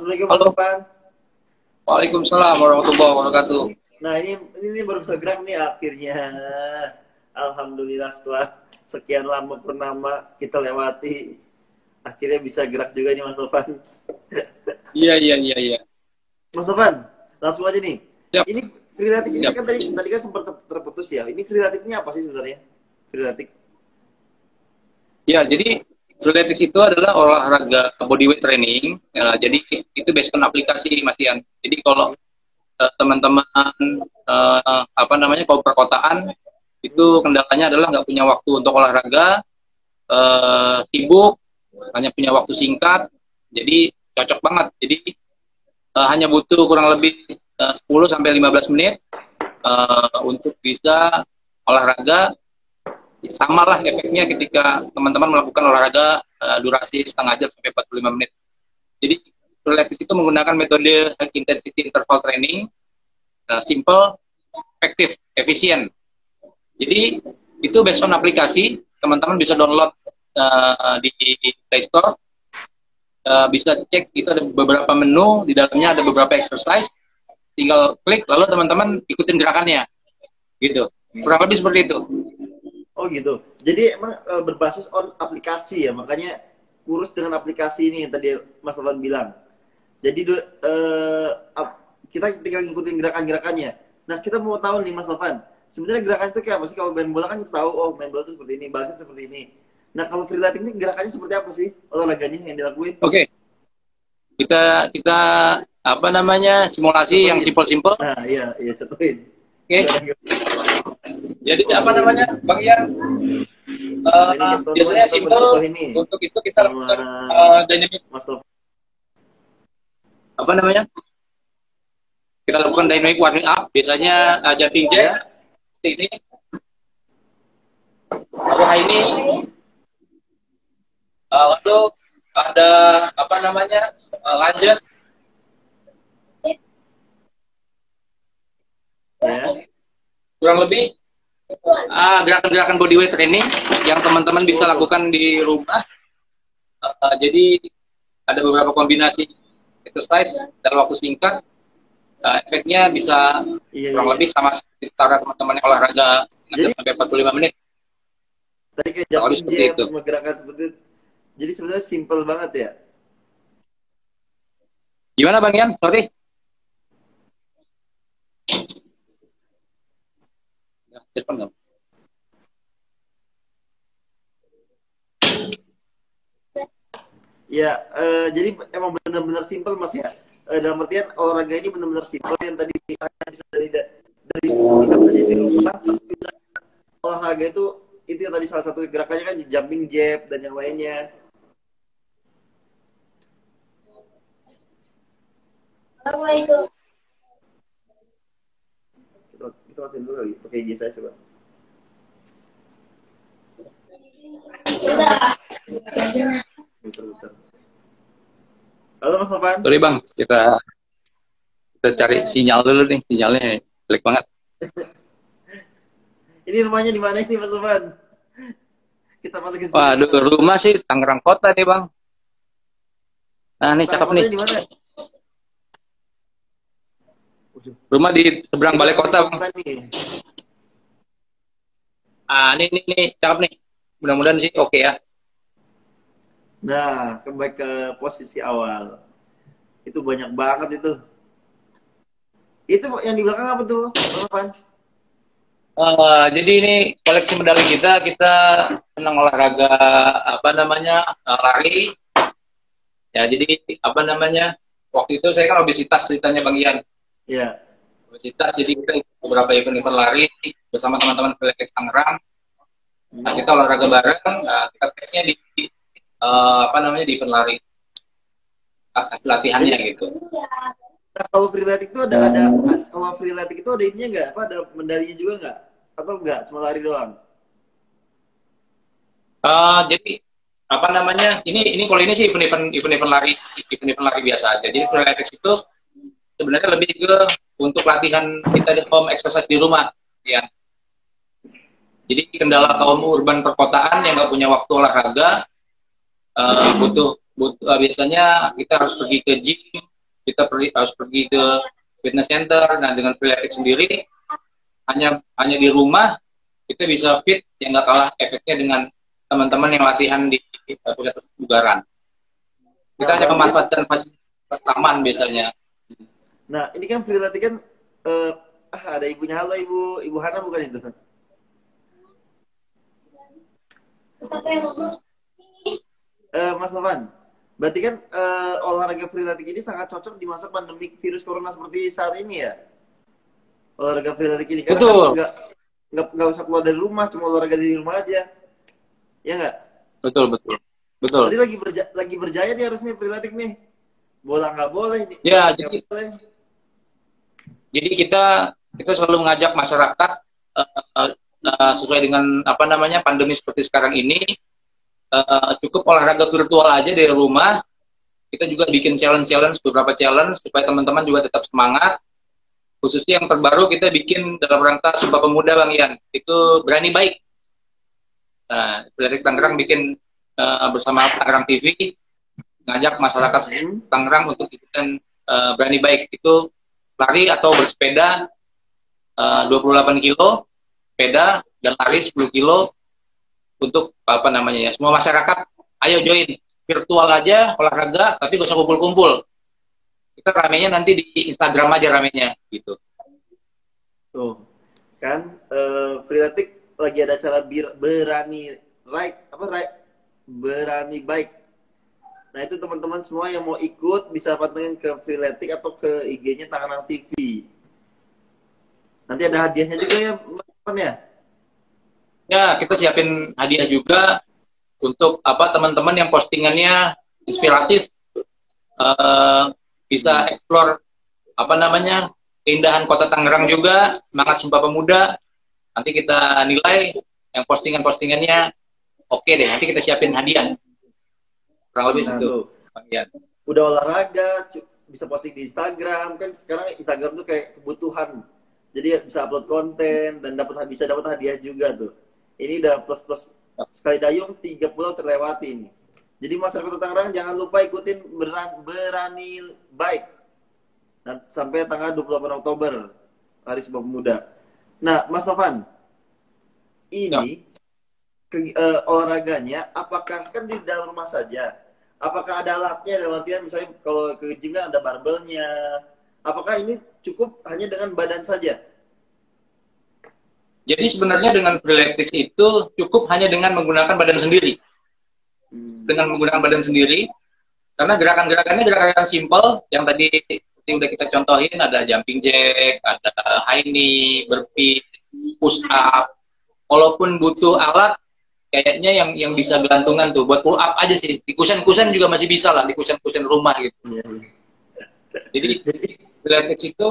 Assalamualaikum Mas Halo, Topan. Waalaikumsalam warahmatullahi wabarakatuh. Nah ini baru bisa gerak nih akhirnya. Alhamdulillah setelah sekian lama purnama kita lewati, akhirnya bisa gerak juga nih Mas Topan. Iya, iya, iya, iya. Mas Topan, langsung aja nih. Siap, Ini freeletics ini siap. kan tadi kan sempat terputus ya. Ini freeleticsnya apa sih sebenarnya? Freeletics. Ya, jadi Freeletics itu adalah olahraga bodyweight training. Ya, jadi itu based on aplikasi, Mas Ian. Jadi kalau teman-teman kalau perkotaan itu kendalanya adalah nggak punya waktu untuk olahraga, sibuk, hanya punya waktu singkat. Jadi cocok banget. Jadi hanya butuh kurang lebih 10 sampai 15 menit untuk bisa olahraga. Sama lah efeknya ketika teman-teman melakukan olahraga durasi setengah jam sampai 45 menit. Jadi Freeletics itu menggunakan metode high intensity interval training, simple, efektif, efisien. Jadi itu based on aplikasi, teman-teman bisa download di Play Store, bisa cek, itu ada beberapa menu, di dalamnya ada beberapa exercise, tinggal klik lalu teman-teman ikutin gerakannya, gitu. Kurang lebih seperti itu. Oh gitu. Jadi emang berbasis on aplikasi ya, makanya kurus dengan aplikasi ini yang tadi Mas Topan bilang. Jadi kita tinggal ngikutin gerakan-gerakannya. Nah kita mau tahu nih Mas Topan, sebenarnya gerakan itu kayak apa sih? Kalau main bola kan kita tahu, oh main bola itu seperti ini, basket seperti ini. Nah kalau freeletics ini gerakannya seperti apa sih olahraganya yang dilakuin? Oke, kita apa namanya simulasi yang Contohin. simpel-simpel. Nah iya iya contohin. Oke. Jadi apa namanya, Bang Ian? Biasanya simpel. Untuk itu kita lakukan dynamic. Mas Topan. Apa namanya? Kita lakukan dynamic warming up. Biasanya jumping jack seperti ini. Lalu ini. Lalu ada apa namanya lunges. Ya. Kurang lebih gerakan-gerakan bodyweight training yang teman-teman bisa lakukan di rumah. Jadi ada beberapa kombinasi exercise dalam waktu singkat. Efeknya bisa kurang lebih sama seperti setara teman-teman yang olahraga sampai 45 menit. Tadi kayak jumping jam, semua gerakan seperti itu. Jadi sebenarnya simple banget ya. Gimana Bang Ian? Sorry. Telepon dong. Ya, jadi emang benar-benar simple Mas ya. Dalam artian olahraga ini benar-benar simple yang tadi bisa dari kita saja di rumah, tapi bisa olahraga itu yang tadi salah satu gerakannya kan jumping jab dan yang lainnya. Assalamualaikum. Kita matiin dulu lagi pakai IG saya coba. Bentar. Halo Mas Novan. Sorry Bang, kita cari sinyal dulu nih, sinyalnya jelek banget. Ini rumahnya di mana ini Mas Novan? Kita masukin. Waduh, rumah sih Tangerang Kota nih Bang. Nah ini cakep nih. Rumah di seberang balai kota Bang. Ini cakep nih. Mudah-mudahan sih oke ya. Nah, kembali ke posisi awal. Itu banyak banget itu. Itu yang di belakang apa tuh? Jadi ini koleksi medali kita senang olahraga lari. Ya, jadi waktu itu saya kan obesitas ceritanya Bang Ian. Iya. Obesitas, jadi kita ikut beberapa event lari bersama teman-teman Freeletics Tangerang. Nah, kita olahraga bareng, kita tesnya di event lari. Hasil latihannya gitu. Nah, kalau freeletics itu kalau freeletics itu ada ininya nggak? Ada medalinya juga nggak? Atau nggak? Cuma lari doang? Jadi ini kalau ini sih event lari biasa aja. Jadi freeletics itu sebenarnya lebih ke untuk latihan kita di home exercise di rumah, ya. Jadi kendala kaum urban perkotaan yang nggak punya waktu olahraga, biasanya kita harus pergi ke gym harus pergi ke fitness center. Nah, dengan Freeletics sendiri hanya di rumah kita bisa fit yang nggak kalah efeknya dengan teman-teman yang latihan di pusat kebugaran. Kita hanya memanfaatkan fasilitas taman biasanya. Nah, ini kan Freeletics kan ada ibunya. Halo Ibu Hana bukan itu? Mas Novan, berarti kan olahraga Freeletics ini sangat cocok di masa pandemi virus corona seperti saat ini ya? Olahraga Freeletics ini karena Betul. Kan nggak usah keluar dari rumah, cuma olahraga di rumah aja, ya nggak? Betul. Berarti lagi berjaya nih harusnya Freeletics nih. Bola nggak boleh nih. Ya, boleh. Jadi kita selalu mengajak masyarakat sesuai dengan pandemi seperti sekarang ini, cukup olahraga virtual aja dari rumah. Kita juga bikin beberapa challenge supaya teman-teman juga tetap semangat. Khususnya yang terbaru kita bikin dalam rangka Sumpah Pemuda Bang Ian, itu Berani Baik. Nah, Freeletics Tangerang bikin bersama Tangerang TV, ngajak masyarakat Tangerang untuk ikutan Berani Baik. Itu lari atau bersepeda 28 kilo, sepeda dan lari 10 kilo untuk semua masyarakat ayo join virtual aja olahraga tapi gak usah kumpul-kumpul. Kita ramenya nanti di Instagram aja ramenya gitu. Tuh kan Freeletics lagi ada acara Berani Baik. Nah itu teman-teman semua yang mau ikut bisa pantengin ke Freeletics atau ke IG-nya Tangerang TV. Nanti ada hadiahnya juga ya, Mas ya? Ya, kita siapin hadiah juga untuk teman-teman yang postingannya inspiratif, bisa explore keindahan kota Tangerang juga, semangat Sumpah Pemuda. Nanti kita nilai yang postingannya oke deh, nanti kita siapin hadiah. Kurang lebih situ. Udah olahraga, bisa posting di Instagram, kan sekarang Instagram tuh kayak kebutuhan. Jadi bisa upload konten dan bisa dapat hadiah juga tuh. Ini udah plus sekali dayung 3 pulau terlewati ini. Jadi masyarakat Tangerang jangan lupa ikutin Berani Baik. Nah, sampai tanggal 28 Oktober Hari Sumpah Pemuda. Nah, Mas Novan, ini olahraganya apakah kan di dalam rumah saja? Apakah ada alatnya dalam artian misalnya kalau ke gym kan ada barbelnya? Apakah ini cukup hanya dengan badan saja? Jadi sebenarnya dengan Freeletics itu cukup hanya dengan menggunakan badan sendiri. Dengan menggunakan badan sendiri, karena gerakan-gerakannya gerakan yang simple, yang tadi udah kita contohin, ada jumping jack, ada high knee, burpee, push up. Walaupun butuh alat, kayaknya yang bisa gelantungan tuh, buat pull up aja sih. Di kusen-kusen juga masih bisa lah, di kusen-kusen rumah gitu. Jadi Freeletics itu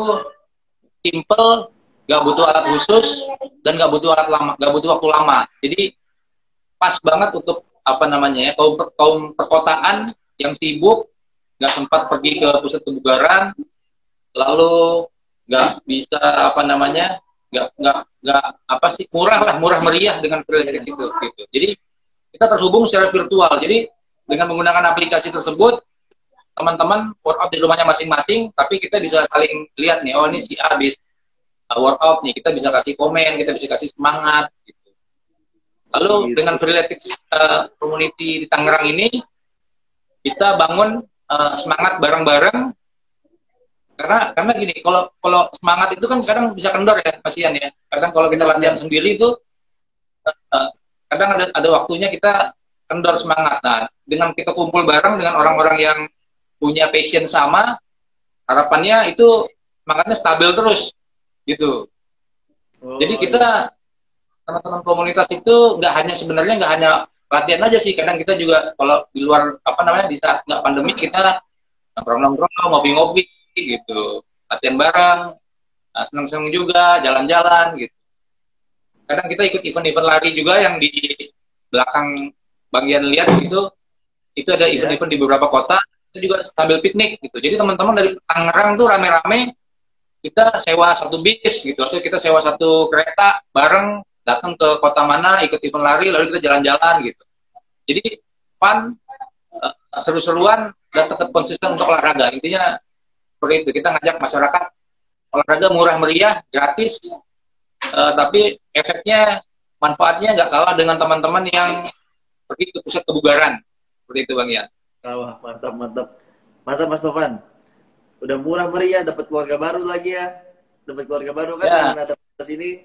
simple, gak butuh alat khusus dan gak butuh waktu lama. Jadi pas banget untuk kaum perkotaan yang sibuk, gak sempat pergi ke pusat kebugaran, lalu gak bisa murah meriah dengan Freeletics itu gitu. Jadi kita terhubung secara virtual. Jadi dengan menggunakan aplikasi tersebut, teman-teman workout di rumahnya masing-masing, tapi kita bisa saling lihat nih, oh ini si A habis workout nih, kita bisa kasih komen, kita bisa kasih semangat gitu. Lalu dengan Freeletics community di Tangerang ini kita bangun semangat bareng-bareng, karena gini, kalau semangat itu kan kadang bisa kendor ya Mas Ian ya. Kadang kalau kita latihan sendiri itu kadang ada waktunya kita kendor semangat. Nah, dengan kita kumpul bareng dengan orang-orang yang punya passion sama, harapannya itu semangatnya stabil terus gitu. Jadi kita teman-teman komunitas itu nggak hanya latihan aja sih. Kadang kita juga kalau di luar di saat nggak pandemi kita nongkrong-nongkrong, ngopi-ngopi gitu, latihan bareng, seneng-seneng juga, jalan-jalan gitu. Kadang kita ikut event-event lari juga yang di belakang bagian lihat gitu. Itu ada event-event di beberapa kota. Itu juga sambil piknik gitu. Jadi teman-teman dari Tangerang tuh rame-rame, kita sewa satu bis gitu, atau kita sewa satu kereta bareng, datang ke kota mana, ikut event lari, lalu kita jalan-jalan gitu. Jadi fun, seru-seruan, dan tetap konsisten untuk olahraga. Intinya seperti itu. Kita ngajak masyarakat olahraga murah meriah, gratis, tapi efeknya, manfaatnya nggak kalah dengan teman-teman yang pergi ke pusat kebugaran. Seperti itu Bang Ian. Wah, mantap, mantap. Mantap Mas Novan. Udah murah meriah, dapat keluarga baru lagi ya. Dapat keluarga baru kan, Ya. dengan ada sini.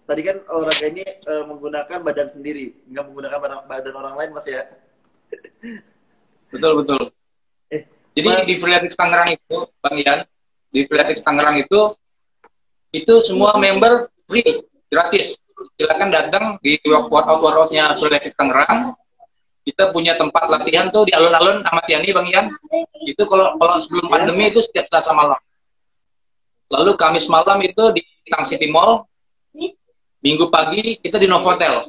Tadi kan olahraga ini menggunakan badan sendiri, nggak menggunakan badan orang lain Mas ya. Betul, betul. Jadi Mas, di Freeletics Tangerang itu, Bang Ian, di Freeletics Tangerang itu semua member free, gratis. Silakan datang di workout-workoutnya Freeletics Tangerang. Kita punya tempat latihan tuh di alun-alun Ahmad Yani, Bang Ian. Itu kalau sebelum pandemi itu setiap Selasa malam. Lalu Kamis malam itu di Tang City Mall. Minggu pagi kita di Novotel.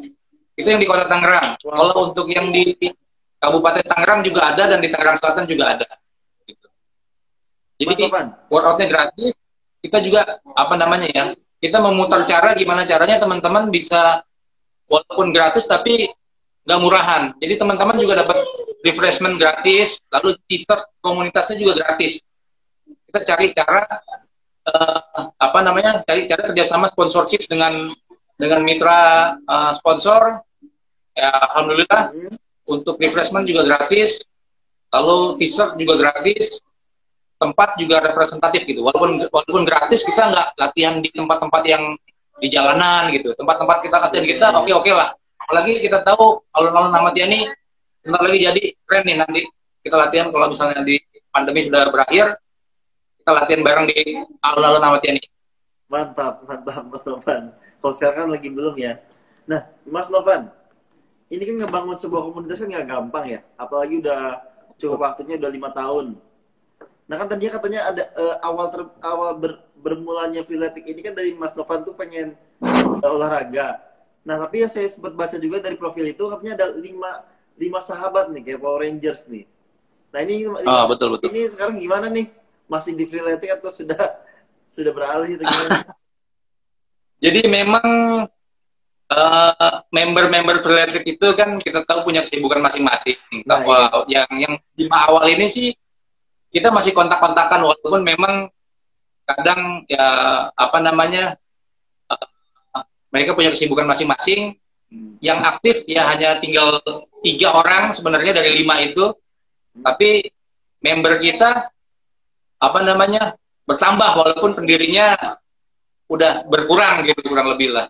Itu yang di Kota Tangerang. Wow. Kalau untuk yang di Kabupaten Tangerang juga ada dan di Tangerang Selatan juga ada. Gitu. Mas Jadi Novan, workoutnya gratis. Kita juga apa namanya ya? Kita memutar cara gimana caranya teman-teman bisa walaupun gratis tapi nggak murahan. Jadi teman-teman juga dapat refreshment gratis. Lalu t-shirt komunitasnya juga gratis. Kita cari cara apa namanya? Cari cara kerjasama sponsorship dengan mitra sponsor. Ya, alhamdulillah. Untuk refreshment juga gratis, lalu t-shirt juga gratis, tempat juga representatif gitu. Walaupun gratis, kita nggak latihan di tempat-tempat yang di jalanan gitu. Tempat-tempat kita latihan kita oke lah. Apalagi kita tahu alun-alun Ahmad Yani bentar lagi jadi keren nih nanti kita latihan kalau misalnya di pandemi sudah berakhir, kita latihan bareng di alun-alun Ahmad Yani. mantap, mantap Mas Novan. Kalau sekarang kan lagi belum ya. Nah, Mas Novan, ini kan ngebangun sebuah komunitas kan nggak gampang ya. Apalagi udah cukup waktunya udah 5 tahun. Nah kan tadinya katanya ada awal bermulanya Freeletics ini kan dari Mas Novan tuh pengen olahraga. Nah tapi yang saya sempat baca juga dari profil itu katanya ada 5 sahabat nih kayak Power Rangers nih. Nah ini Betul. ini sekarang gimana nih? Masih di Freeletics atau sudah beralih atau gimana? Jadi memang member-member Freeletics itu kan kita tahu punya kesibukan masing-masing. Nah, iya. Yang 5 awal ini sih kita masih kontak-kontakan walaupun memang kadang ya apa namanya mereka punya kesibukan masing-masing. Yang aktif ya hanya tinggal 3 orang sebenarnya dari 5 itu. Tapi member kita apa namanya bertambah walaupun pendirinya udah berkurang gitu kurang lebih lah.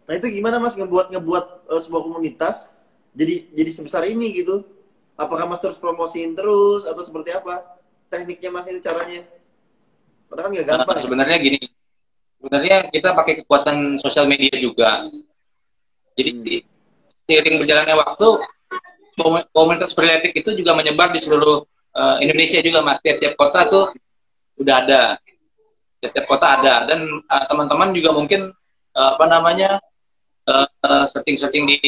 Nah itu gimana Mas ngebuat sebuah komunitas jadi sebesar ini gitu? Apakah Mas terus promosiin terus atau seperti apa? Tekniknya Mas itu caranya? Padahal kan nggak gampang. Sebenarnya gini, sebenarnya kita pakai kekuatan sosial media juga. Jadi seiring berjalannya waktu, komunitas Freeletics itu juga menyebar di seluruh Indonesia juga Mas. Tiap-tiap kota tuh udah ada. Tiap-tiap kota ada dan teman-teman juga mungkin apa namanya searching di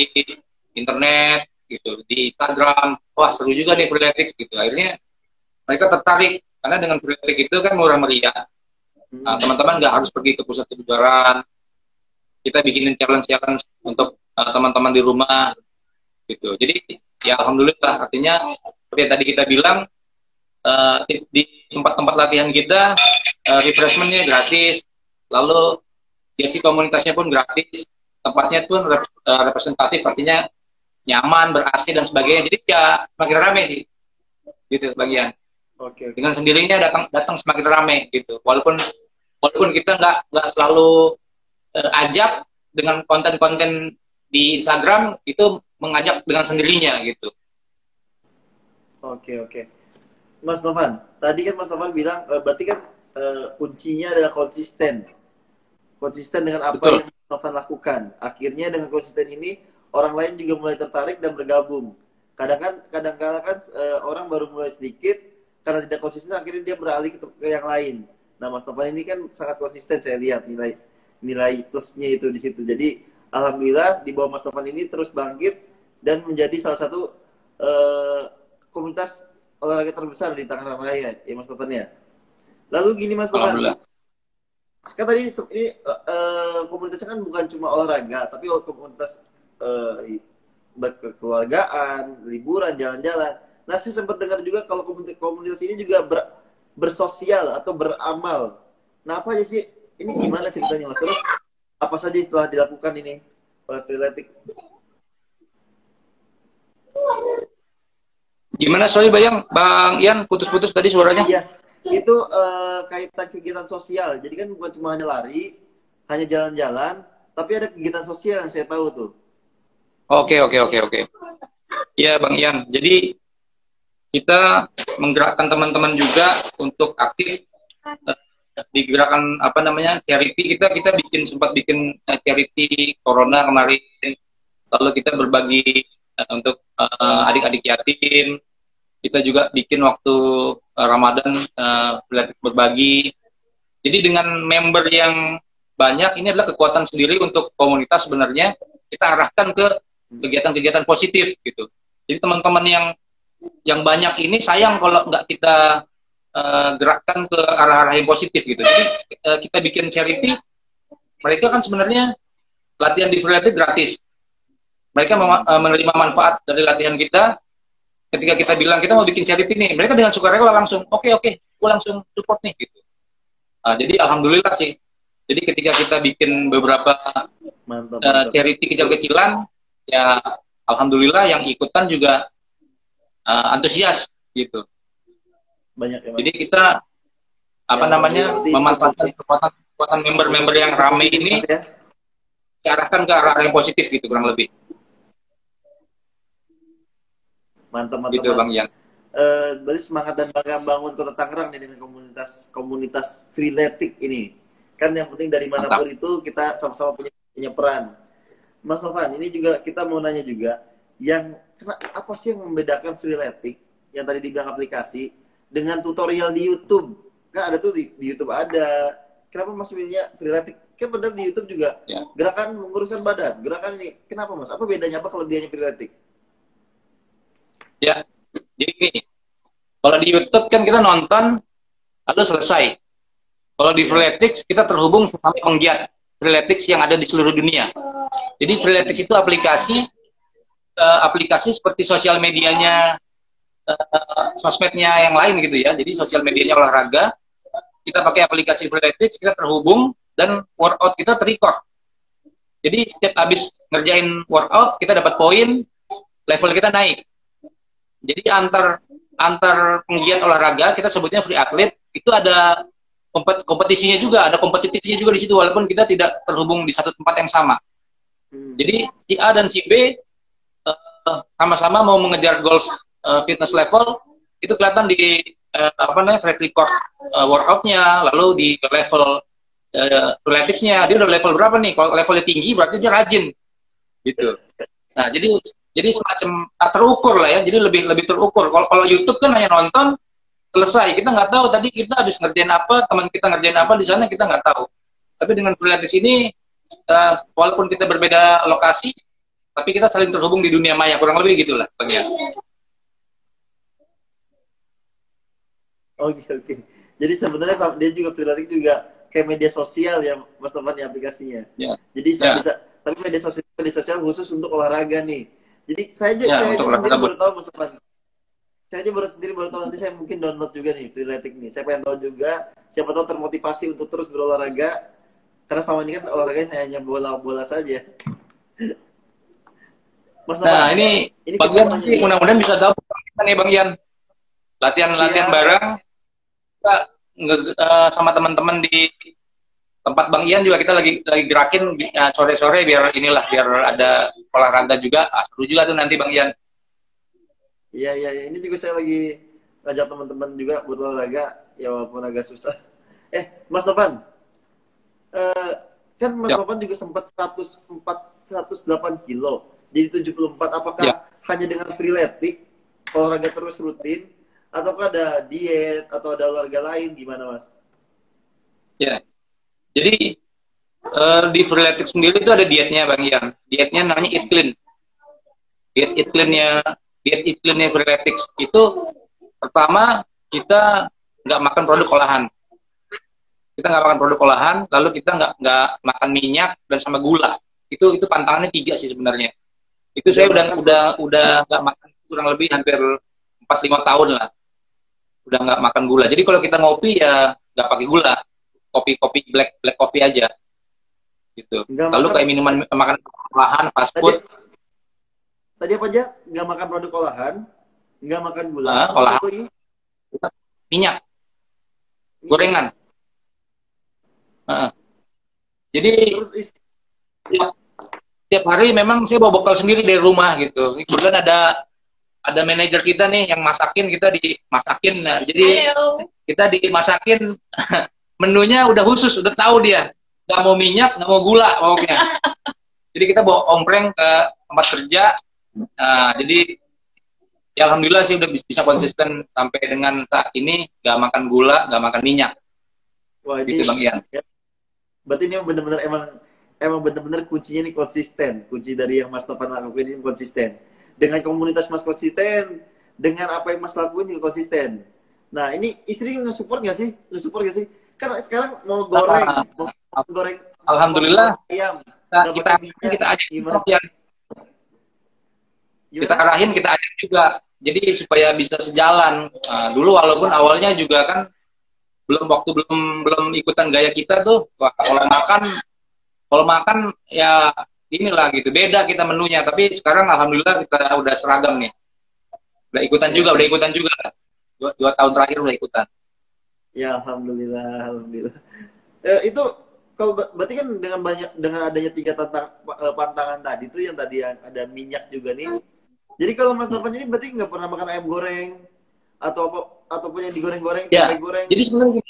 internet gitu, di Instagram, wah seru juga nih Freeletics gitu. Akhirnya mereka tertarik karena dengan Freeletics itu kan murah meriah. Teman-teman nggak harus pergi ke pusat kebugaran. Kita bikinin challenge untuk teman-teman di rumah gitu. Jadi ya alhamdulillah artinya seperti yang tadi kita bilang di tempat-tempat latihan kita refreshmentnya gratis, lalu sesi komunitasnya pun gratis, tempatnya pun representatif, artinya nyaman, ber-AC dan sebagainya. Jadi ya semakin rame sih, gitu sebagian. Oke. Dengan sendirinya datang semakin rame gitu. Walaupun kita nggak selalu ajak dengan konten-konten di Instagram itu mengajak dengan sendirinya gitu. Oke. Mas Novan, tadi kan Mas Novan bilang berarti kan kuncinya adalah konsisten dengan apa Betul. yang Mas Novan lakukan. Akhirnya dengan konsisten ini orang lain juga mulai tertarik dan bergabung. Kadang-kadang kan orang baru mulai sedikit karena tidak konsisten akhirnya dia beralih ke yang lain. Nah Mas Novan ini kan sangat konsisten saya lihat nilai plusnya itu di situ. Jadi alhamdulillah di bawah Mas Novan ini terus bangkit dan menjadi salah satu komunitas olahraga terbesar di Tangerang Raya ya Mas Novan ya. Lalu gini Mas Novan, kan tadi ini komunitasnya kan bukan cuma olahraga tapi komunitas berkekeluargaan, liburan, jalan-jalan. Nah, saya sempat dengar juga kalau komunitas ini juga bersosial atau beramal. Nah, apa aja sih? Ini gimana ceritanya, Mas? Terus apa saja setelah dilakukan ini oleh Freeletics? Gimana, sorry Bang Ian, putus-putus tadi suaranya. Iya, itu kaitan kegiatan sosial. Jadi kan bukan cuma hanya lari, hanya jalan-jalan, tapi ada kegiatan sosial yang saya tahu tuh. Oke. Ya Bang Ian, jadi kita menggerakkan teman-teman juga untuk aktif di gerakan apa namanya charity. Kita sempat bikin charity Corona kemarin. Lalu kita berbagi untuk adik-adik yatim. Kita juga bikin waktu Ramadan berbagi. Jadi dengan member yang banyak, ini adalah kekuatan sendiri untuk komunitas sebenarnya. Kita arahkan ke kegiatan-kegiatan positif gitu. Jadi teman-teman yang banyak ini sayang kalau nggak kita gerakkan ke arah-arah yang positif gitu. Jadi kita bikin charity, mereka kan sebenarnya latihan di Freeletics gratis. Mereka menerima manfaat dari latihan kita. Ketika kita bilang kita mau bikin charity nih, mereka dengan sukarela langsung oke, gue langsung support nih gitu. Jadi alhamdulillah sih. Jadi ketika kita bikin beberapa charity kecil-kecilan, ya alhamdulillah yang ikutan juga antusias gitu. Banyak ya, Mas. Jadi kita namanya memanfaatkan kekuatan member-member yang rame ini, diarahkan ke arah yang positif gitu kurang lebih. Mantap gitu, Mas. Bang Ian. Berarti semangat dan bangga bangun Kota Tangerang nih dengan komunitas Freeletics ini. Kan yang penting dari manapun itu kita sama-sama punya peran. Mas Novan, ini juga kita mau nanya juga, apa sih yang membedakan Freeletics yang tadi dibilang aplikasi dengan tutorial di YouTube? Kan ada tuh di YouTube ada. Kenapa Mas pilihnya Freeletics? Kan benar di YouTube juga gerakan menguruskan badan, gerakan ini. Kenapa Mas? Apa bedanya, apa kelebihannya Freeletics? Ya, jadi gini, kalau di YouTube kan kita nonton lalu selesai. Kalau di Freeletics kita terhubung sama penggiat Freeletics yang ada di seluruh dunia. Jadi Freeletics itu aplikasi seperti sosial medianya, sosmednya yang lain gitu ya. Jadi sosial medianya olahraga, kita pakai aplikasi Freeletics, kita terhubung dan workout kita terrecord. Jadi setiap habis ngerjain workout kita dapat poin, level kita naik. Jadi antar penggiat olahraga, kita sebutnya free athlete, itu ada kompetisinya juga, ada kompetitifnya juga di situ, walaupun kita tidak terhubung di satu tempat yang sama. Jadi si A dan si B sama-sama mau mengejar goals fitness level, itu kelihatan di track record workoutnya, lalu di level Freeletics-nya, dia udah level berapa nih? Kalau levelnya tinggi berarti dia rajin, gitu. Nah jadi semacam terukur lah ya, jadi lebih terukur. Kalau YouTube kan hanya nonton selesai, kita nggak tahu tadi kita habis ngerjain apa, teman kita ngerjain apa di sana kita nggak tahu. Tapi dengan Freeletics ini walaupun kita berbeda lokasi, tapi kita saling terhubung di dunia maya, kurang lebih gitulah Bang Ian. Oke. Jadi sebenarnya dia juga Freeletics juga kayak media sosial ya Mas Novan ya aplikasinya. Jadi saya bisa, tapi media sosial khusus untuk olahraga nih. Jadi saya aja sendiri baru tahu Mas Novan. Saya aja baru tahu, nanti saya mungkin download juga nih Freeletics nih. Saya pengen tahu juga, siapa tahu termotivasi untuk terus berolahraga. Karena selama ini kan olahraganya hanya bola-bola saja. Mas Novan, nah ini Bang Ian nanti mudah-mudahan bisa dapat nih Bang Ian. Latihan bareng kita sama teman-teman di tempat Bang Ian juga, kita lagi gerakin sore-sore biar ada olahraga juga. Seru juga tuh nanti Bang Ian. Iya. Ini juga saya lagi ngajak teman-teman juga buat olahraga, ya walaupun agak susah. Mas Novan, kan Mas Novan juga sempat 108 kilo, jadi 74. Apakah hanya dengan Freeletics olahraga terus rutin, ataukah ada diet atau ada olahraga lain, gimana Mas? Ya. Jadi di Freeletics sendiri itu ada dietnya Bang Ian. Dietnya namanya Eat Clean. Diet Eat Clean-nya Freeletics itu pertama kita nggak makan produk olahan. Kita nggak makan produk olahan, lalu kita nggak makan minyak dan sama gula. Itu pantangannya 3 sih sebenarnya. Itu saya udah nggak makan kurang lebih hampir 4-5 tahun lah udah nggak makan gula. Jadi kalau kita ngopi ya nggak pakai gula, kopi black coffee aja gitu. Nggak Lalu makan. kayak minuman makanan olahan, fast Tadi, food, tadi apa aja? Nggak makan produk olahan, nggak makan gula. Sama olahan, satu ini, minyak, gorengan. Jadi terus tiap hari memang saya bawa bekal sendiri dari rumah gitu. Kemudian ada manajer kita nih yang masakin, kita dimasakin. Nah, jadi kita dimasakin menunya udah khusus, udah tahu dia nggak mau minyak, nggak mau gula pokoknya. Jadi kita bawa ompreng ke tempat kerja. Nah, jadi ya alhamdulillah sih udah bisa konsisten sampai dengan saat ini, nggak makan gula, nggak makan minyak. wah Gitu ini Bang Ian. ya, berarti ini benar-benar emang benar-benar kuncinya ini konsisten. Kunci dari yang Mas Topan lakuin ini konsisten. Dengan komunitas Mas konsisten, dengan apa yang Mas lakuin juga konsisten. Nah, ini istri nge-support nggak sih? Nge-support nggak sih? Kan sekarang mau goreng, mau goreng Alhamdulillah ayam, kita ajak gimana? ya. Kita arahin, kita ajak juga. Jadi supaya bisa sejalan. Nah, dulu walaupun awalnya juga kan belum ikutan gaya kita tuh. Wah, kalau makan ya inilah gitu. Beda kita menunya. Tapi sekarang alhamdulillah kita udah seragam nih. Udah ikutan juga. 2 tahun terakhir udah ikutan. Ya, alhamdulillah. Itu kalau berarti kan dengan adanya 3 pantangan tadi tuh yang tadi yang ada minyak juga nih. Jadi kalau Mas Novan ini berarti nggak pernah makan ayam goreng atau apa ataupun yang digoreng-goreng, Ya, tempe goreng. jadi sebenarnya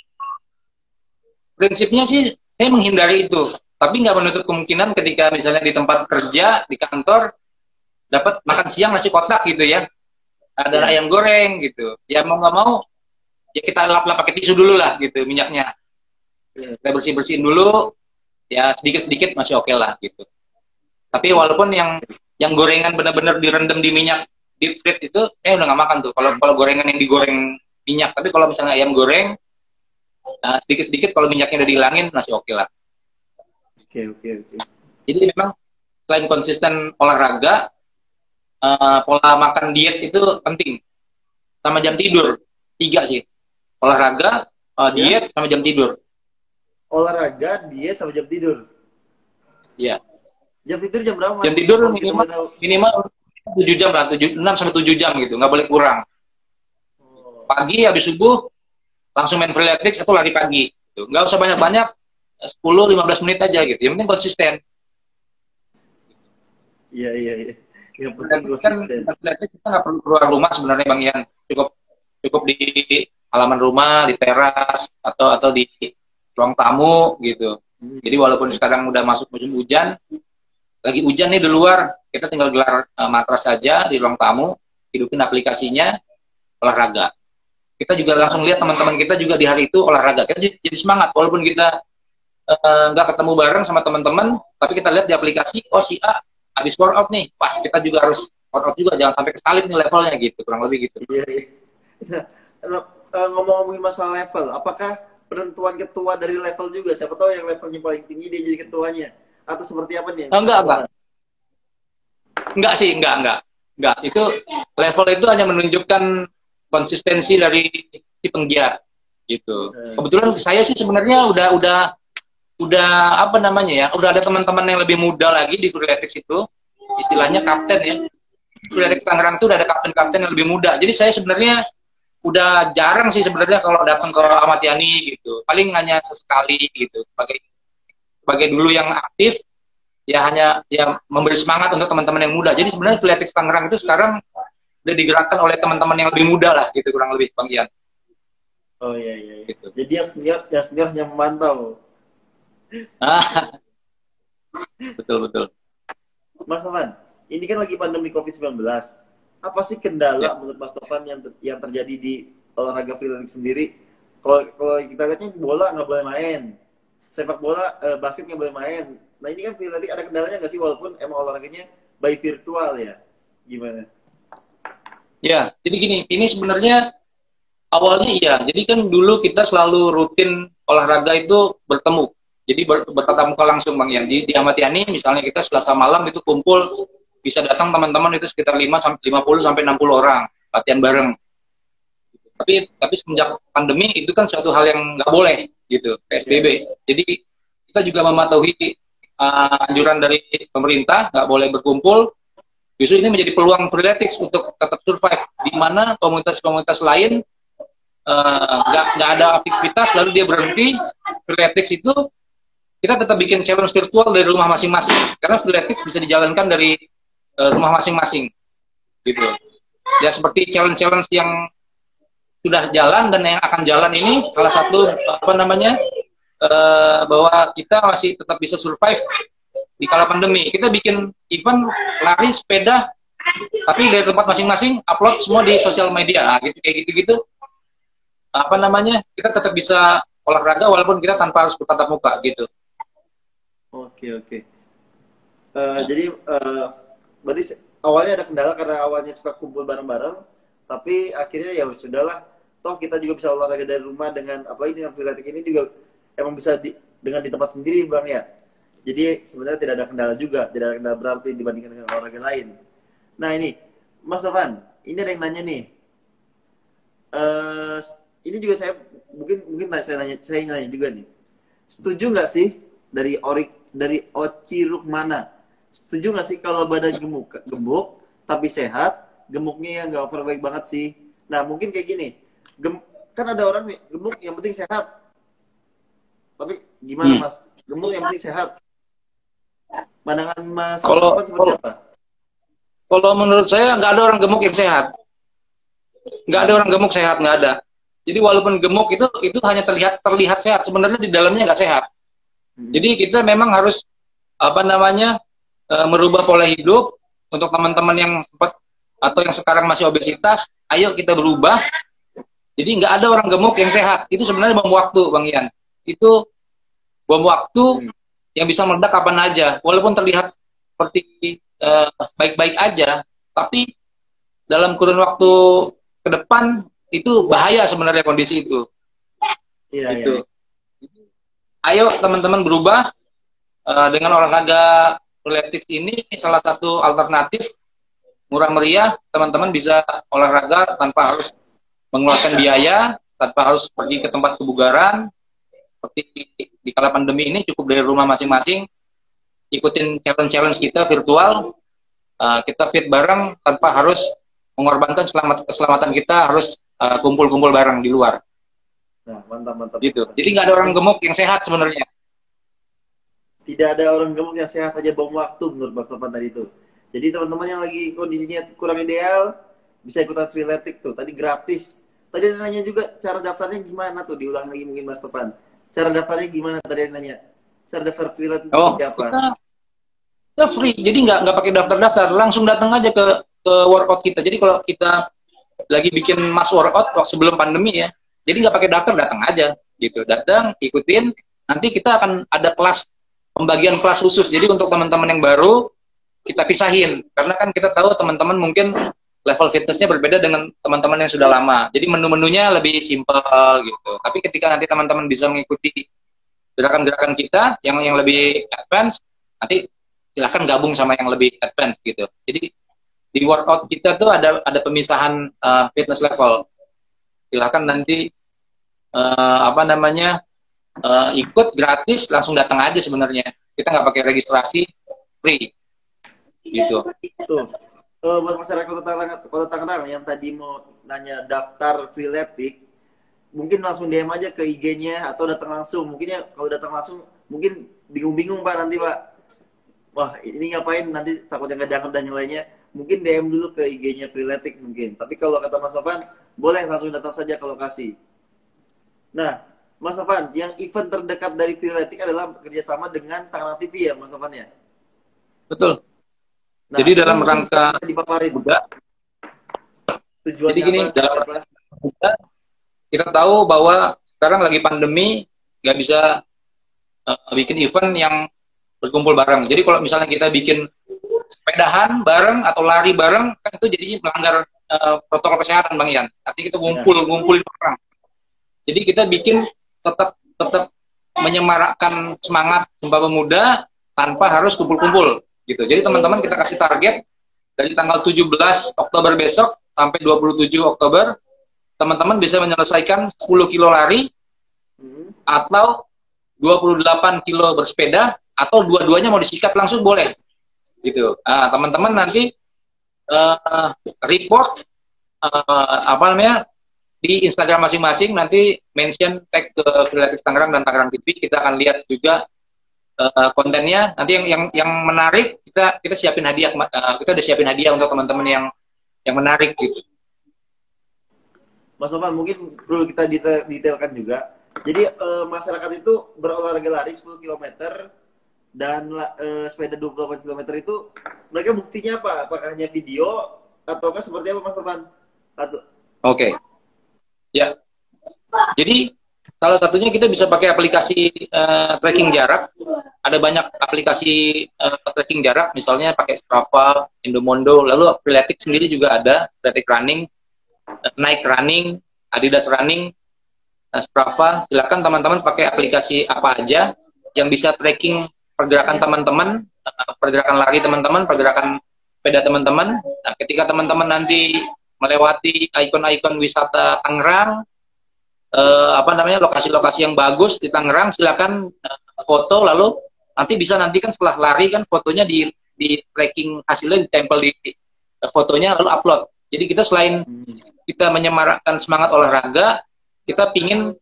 prinsipnya sih saya menghindari itu. Tapi nggak menutup kemungkinan ketika misalnya di tempat kerja, di kantor, dapat makan siang nasi kotak gitu ya. Ada ayam goreng gitu. Ya mau nggak mau, ya kita lap-lap pakai tisu dulu lah gitu minyaknya. Kita bersih-bersihin dulu, ya sedikit-sedikit masih oke lah gitu. Tapi walaupun yang gorengan benar-benar direndam di minyak deep fried itu, saya udah nggak makan tuh. Kalau gorengan yang digoreng minyak, tapi kalau misalnya ayam goreng, sedikit-sedikit kalau minyaknya udah dihilangin masih oke lah. Oke. Jadi memang selain konsisten olahraga, pola makan diet itu penting. Sama jam tidur, 3 sih. Olahraga, diet, sama jam tidur. Olahraga, diet, sama jam tidur. Iya. Jam tidur jam berapa, Mas? Jam tidur Kalau kita mau tahu. minimal 7 jam lah, 6-7 jam gitu, nggak boleh kurang. Pagi habis subuh langsung main freeletics atau lari pagi. Gitu. Nggak usah banyak-banyak, 10-15 menit aja gitu. Yang penting konsisten. Iya. Yang penting Kan konsisten. kita nggak perlu keluar rumah sebenarnya Bang Ian. Cukup di halaman rumah, di teras atau di ruang tamu gitu. Jadi walaupun sekarang udah masuk musim hujan, lagi hujan nih di luar, kita tinggal gelar matras saja di ruang tamu, hidupin aplikasinya, olahraga. Kita juga langsung lihat teman-teman kita juga di hari itu olahraga. Kita jadi semangat walaupun kita nggak ketemu bareng sama teman-teman, tapi kita lihat di aplikasi, oh si A habis workout nih, wah kita juga harus workout juga, jangan sampai kesalip nih levelnya gitu, kurang lebih gitu. Iya. Nah, ngomong-ngomongin masalah level, apakah penentuan ketua dari level juga? Siapa tahu yang levelnya paling tinggi dia jadi ketuanya, atau seperti apa nih? Oh, enggak sih, enggak. Itu level itu hanya menunjukkan konsistensi dari si penggiat gitu. Kebetulan saya sih sebenarnya udah apa namanya ya, udah ada teman-teman yang lebih muda lagi di freeletics itu, istilahnya kapten ya. Freeletics Tangerang itu udah ada kapten-kapten yang lebih muda. Jadi saya sebenarnya udah jarang sih sebenarnya kalau datang ke Ahmad Yani gitu. Paling hanya sesekali gitu. Sebagai dulu yang aktif, ya hanya ya memberi semangat untuk teman-teman yang muda. Jadi sebenarnya Freeletics Tangerang itu sekarang udah digerakkan oleh teman-teman yang lebih muda lah gitu, kurang lebih Bang Ian. Oh iya. Gitu. Jadi yang senior hanya memantau. Betul. Mas Tovan, ini kan lagi pandemi COVID-19. Apa sih kendala menurut Mas Tovan yang terjadi di olahraga freeletics sendiri? Kalau kita lihatnya bola nggak boleh main, sepak bola, basket nggak boleh main. Nah ini kan freeletics ada kendalanya nggak sih, walaupun emang olahraganya by virtual ya? Gimana? Ya, jadi gini, ini sebenarnya awalnya iya. Jadi kan dulu kita selalu rutin olahraga itu bertemu. Jadi bertatap muka langsung Bang Ian. Di Ahmad Yani misalnya kita Selasa malam itu kumpul, bisa datang teman-teman itu sekitar 50 sampai 60 orang latihan bareng. Tapi semenjak pandemi itu kan suatu hal yang nggak boleh gitu, PSBB. Jadi kita juga mematuhi anjuran dari pemerintah, nggak boleh berkumpul. Justru ini menjadi peluang Freeletics untuk tetap survive, di mana komunitas-komunitas lain nggak ada aktivitas, lalu dia berhenti. Freeletics itu kita tetap bikin challenge virtual dari rumah masing-masing, karena Freeletics bisa dijalankan dari rumah masing-masing, gitu. Ya seperti challenge-challenge yang sudah jalan dan yang akan jalan ini, salah satu bahwa kita masih tetap bisa survive di kala pandemi. Kita bikin event lari sepeda, tapi dari tempat masing-masing, upload semua di sosial media, gitu, kayak gitu-gitu. Kita tetap bisa olahraga walaupun kita tanpa harus bertatap muka, gitu. Oke. Jadi berarti awalnya ada kendala karena awalnya suka kumpul bareng-bareng, tapi akhirnya ya sudahlah. Toh kita juga bisa olahraga dari rumah dengan apalagi dengan Freeletics ini juga emang bisa dengan di tempat sendiri, Bang ya. Jadi sebenarnya tidak ada kendala juga, tidak ada kendala berarti dibandingkan dengan olahraga lain. Nah ini, Mas Novan, ini ada yang nanya nih. Ini juga saya mungkin saya nanya juga nih. Setuju nggak sih dari Oci Rukmana? Setuju nggak sih kalau badan gemuk tapi sehat, gemuknya yang nggak overweight banget sih? Nah mungkin kayak gini, kan ada orang nih gemuk yang penting sehat. Tapi gimana Mas? Gemuk yang penting sehat. Pandangan Mas seperti apa? Kalau menurut saya nggak ada orang gemuk yang sehat. Nggak ada orang gemuk sehat, nggak ada. Jadi walaupun gemuk itu hanya terlihat sehat, sebenarnya di dalamnya nggak sehat. Jadi kita memang harus merubah pola hidup. Untuk teman-teman yang sempat atau yang sekarang masih obesitas, ayo kita berubah. Jadi nggak ada orang gemuk yang sehat. Itu sebenarnya bom waktu, Bang Ian. Itu bom waktu yang bisa meledak kapan aja. Walaupun terlihat seperti baik-baik aja, tapi dalam kurun waktu ke depan itu bahaya sebenarnya kondisi itu. Gitu. Ayo teman-teman berubah dengan olahraga Freeletics ini salah satu alternatif murah meriah. Teman-teman bisa olahraga tanpa harus mengeluarkan biaya, tanpa harus pergi ke tempat kebugaran. Seperti di kala pandemi ini cukup dari rumah masing-masing, ikutin challenge kita virtual, kita fit bareng tanpa harus mengorbankan keselamatan kita, harus kumpul-kumpul bareng di luar. Nah, mantap. Gitu. Jadi nggak ada orang gemuk yang sehat sebenarnya. Tidak ada orang gemuk yang sehat, aja bom waktu menurut Mas Novan tadi itu. Jadi teman-teman yang lagi kondisinya kurang ideal bisa ikutan Freeletics tuh. Tadi gratis. Tadi ada nanya juga cara daftarnya gimana tuh, diulang lagi mungkin Mas Novan. Cara daftarnya gimana tadi ada nanya? Cara daftar Freeletics seperti apa? Kita free. Jadi nggak pakai daftar-daftar, langsung datang aja ke workout kita. Jadi kalau kita lagi bikin mass workout waktu sebelum pandemi ya, jadi nggak pakai daftar, datang aja gitu. Datang, ikutin. Nanti kita akan ada pembagian kelas khusus. Jadi untuk teman-teman yang baru kita pisahin, karena kan kita tahu teman-teman mungkin level fitnessnya berbeda dengan teman-teman yang sudah lama. Jadi menu-menunya lebih simpel gitu. Tapi ketika nanti teman-teman bisa mengikuti gerakan-gerakan kita yang lebih advance, nanti silahkan gabung sama yang lebih advance gitu. Jadi di workout kita tuh ada pemisahan fitness level. Silahkan nanti ikut gratis, langsung datang aja sebenarnya. Kita nggak pakai registrasi, free gitu. Tuh, buat masyarakat Kota Tangerang yang tadi mau nanya daftar Freeletics, mungkin langsung DM aja ke IG-nya atau datang langsung. Mungkin ya kalau datang langsung mungkin bingung-bingung Pak nanti Pak. Wah ini ngapain, nanti takutnya nggak dianggap dan yang lainnya. Mungkin DM dulu ke IG-nya Freeletics mungkin. Tapi kalau kata Mas Novan, boleh langsung datang saja ke lokasi. Nah, Mas Novan, yang event terdekat dari Freeletics adalah kerjasama dengan Tangerang TV ya, Mas Novan ya? Betul. Nah, jadi dalam rangka juga, jadi gini, dalam rangka kita tahu bahwa sekarang lagi pandemi, nggak bisa bikin event yang berkumpul bareng. Jadi kalau misalnya kita bikin sepedahan bareng atau lari bareng, kan itu jadi melanggar protokol kesehatan, Bang Ian. Nanti kita ngumpulin orang. Jadi kita bikin tetap menyemarakkan semangat Sumpah Pemuda tanpa harus kumpul-kumpul gitu. Jadi teman-teman kita kasih target dari tanggal 17 Oktober besok sampai 27 Oktober teman-teman bisa menyelesaikan 10 kilo lari atau 28 kilo bersepeda, atau dua-duanya mau disikat langsung boleh gitu. Nah, teman-teman nanti report apa namanya di Instagram masing-masing, nanti mention tag ke Freeletics Tangerang dan Tangerang TV. Kita akan lihat juga kontennya. Nanti yang menarik kita siapin hadiah. Kita udah siapin hadiah untuk teman-teman yang menarik gitu. Mas Novan, mungkin perlu kita detailkan juga. Jadi masyarakat itu berolahraga lari 10 km dan sepeda 28 km itu mereka buktinya apa? Apakah hanya video ataukah seperti apa, Mas Novan? Oke. Ya. Jadi salah satunya kita bisa pakai aplikasi tracking jarak. Ada banyak aplikasi tracking jarak, misalnya pakai Strava, Endomondo, lalu Freeletics sendiri juga ada, Freeletics Running, Nike Running, Adidas Running, Strava. Silakan teman-teman pakai aplikasi apa aja yang bisa tracking pergerakan teman-teman, pergerakan lari teman-teman, pergerakan sepeda teman-teman. Nah, ketika teman-teman nanti melewati ikon-ikon wisata Tangerang, apa namanya, lokasi-lokasi yang bagus di Tangerang, silakan foto, lalu nanti kan setelah lari kan fotonya di tracking hasilnya, ditempel di fotonya, lalu upload. Jadi kita selain kita menyemarakkan semangat olahraga, kita pingin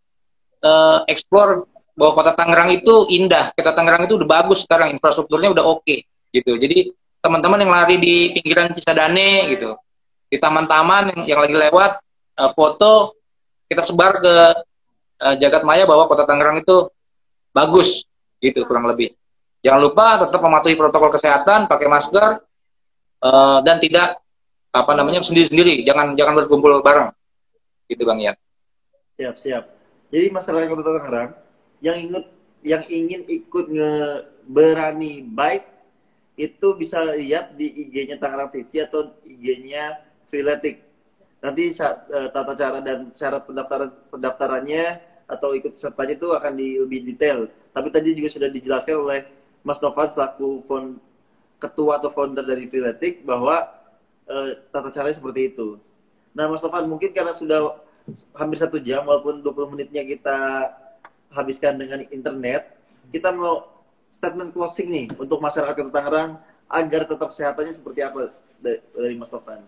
explore bahwa kota Tangerang itu indah, kota Tangerang itu udah bagus sekarang, infrastrukturnya udah oke, gitu. Jadi teman-teman yang lari di pinggiran Cisadane gitu, di taman-taman yang lagi lewat, foto, kita sebar ke jagat maya bahwa kota Tangerang itu bagus, gitu kurang lebih. Jangan lupa tetap mematuhi protokol kesehatan, pakai masker, dan tidak apa namanya sendiri-sendiri, jangan berkumpul bareng, gitu Bang Ian. Siap. Jadi masyarakat Kota Tangerang yang ingin ikut berani bike itu bisa lihat di IG-nya Tangerang TV atau IG-nya Freeletics. Nanti tata cara dan syarat pendaftarannya atau ikut sertanya itu akan lebih detail. Tapi tadi juga sudah dijelaskan oleh Mas Novan selaku ketua atau founder dari Freeletics bahwa tata caranya seperti itu. Nah, Mas Novan, mungkin karena sudah hampir 1 jam, walaupun 20 menitnya kita habiskan dengan internet, kita mau statement closing nih untuk masyarakat Kota Tangerang agar tetap kesehatannya seperti apa dari Mas Novan.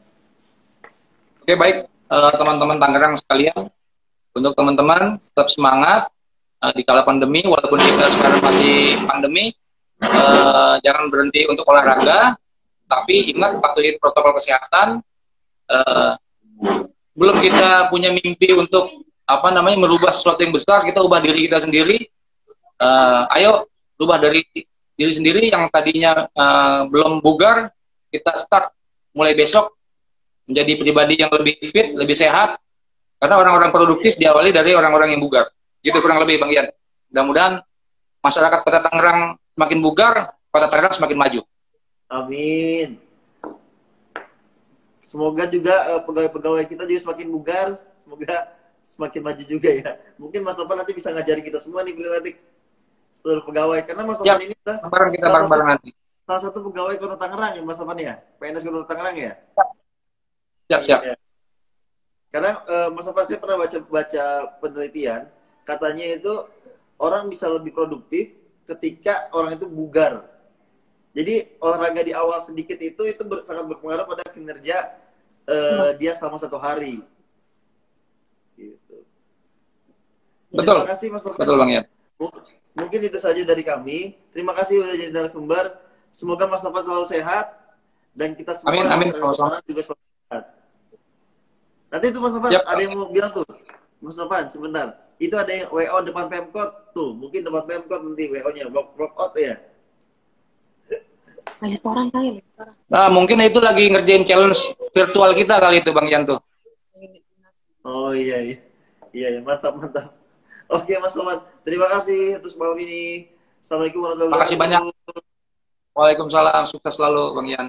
Oke, baik teman-teman Tangerang sekalian, untuk teman-teman tetap semangat di kala pandemi, walaupun kita sekarang masih pandemi, jangan berhenti untuk olahraga, tapi ingat patuhi protokol kesehatan. Belum kita punya mimpi untuk apa namanya merubah sesuatu yang besar, kita ubah diri kita sendiri. Ayo ubah dari diri sendiri yang tadinya belum bugar, kita start mulai besok menjadi pribadi yang lebih fit, lebih sehat. Karena orang-orang produktif diawali dari orang-orang yang bugar. Gitu kurang lebih Bang Ian. Mudah-mudahan masyarakat Kota Tangerang semakin bugar, Kota Tangerang semakin maju. Amin. Semoga juga pegawai-pegawai kita juga semakin bugar, semoga semakin maju juga ya. Mungkin Mas Novan nanti bisa ngajarin kita semua nih Freeletics, seluruh pegawai. Karena Mas Novan ini bareng nanti. Salah satu pegawai Kota Tangerang ya Mas Novan ya, PNS Kota Tangerang ya. Siap. Ya. Karena Mas Novan, saya pernah baca penelitian, katanya itu orang bisa lebih produktif ketika orang itu bugar. Jadi olahraga di awal sedikit itu sangat berpengaruh pada kinerja dia selama 1 hari. Gitu. Betul. Terima kasih Mas Novan. Betul Bang Ian. Mungkin itu saja dari kami. Terima kasih sudah jadi narasumber. Semoga Mas Novan selalu sehat dan kita semua amin. juga selalu sehat. Nanti itu Mas Novan ada yang mau bilang tuh. Mas Novan sebentar. Itu ada yang WO depan Pemkot tuh. Mungkin depan Pemkot nanti WO-nya workout ya. Restoran kali, restoran. Nah, mungkin itu lagi ngerjain challenge virtual kita kali itu Bang Ian tuh. Oh iya, mantap. Oke Mas Novan, terima kasih untuk malam ini. Assalamualaikum warahmatullahi wabarakatuh. Terima kasih banyak. Waalaikumsalam, sukses selalu Bang Ian.